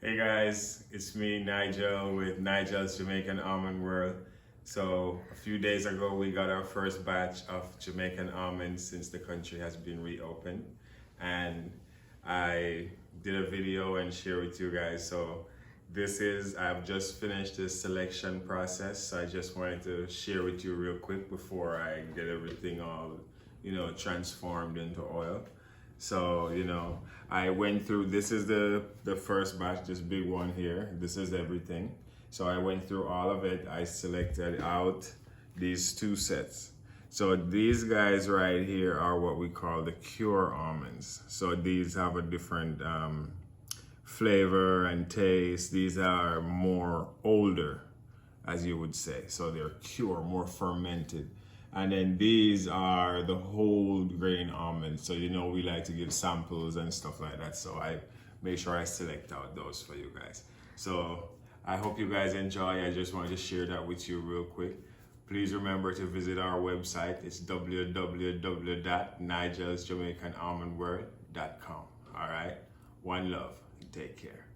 Hey guys, it's me, Nigel, with Nigel's Jamaican Almond World. So a few days ago, we got our first batch of Jamaican almonds since the country has been reopened. And I did a video and share with you guys. So I've just finished the selection process. So I just wanted to share with you real quick before I get everything all, transformed into oil. So, I went through, this is the first batch, this big one here. This is everything. So I went through all of it. I selected out these two sets. So these guys right here are what we call the cure almonds. So these have a different flavor and taste. These are more older, as you would say. So they're cure, more fermented. And then these are the whole grain almonds. So we like to give samples and stuff like that. So I make sure I select out those for you guys. So I hope you guys enjoy. I just wanted to share that with you real quick. Please remember to visit our website. It's www.nigelsjamaicanalmondworld.com. All right. One love. Take care.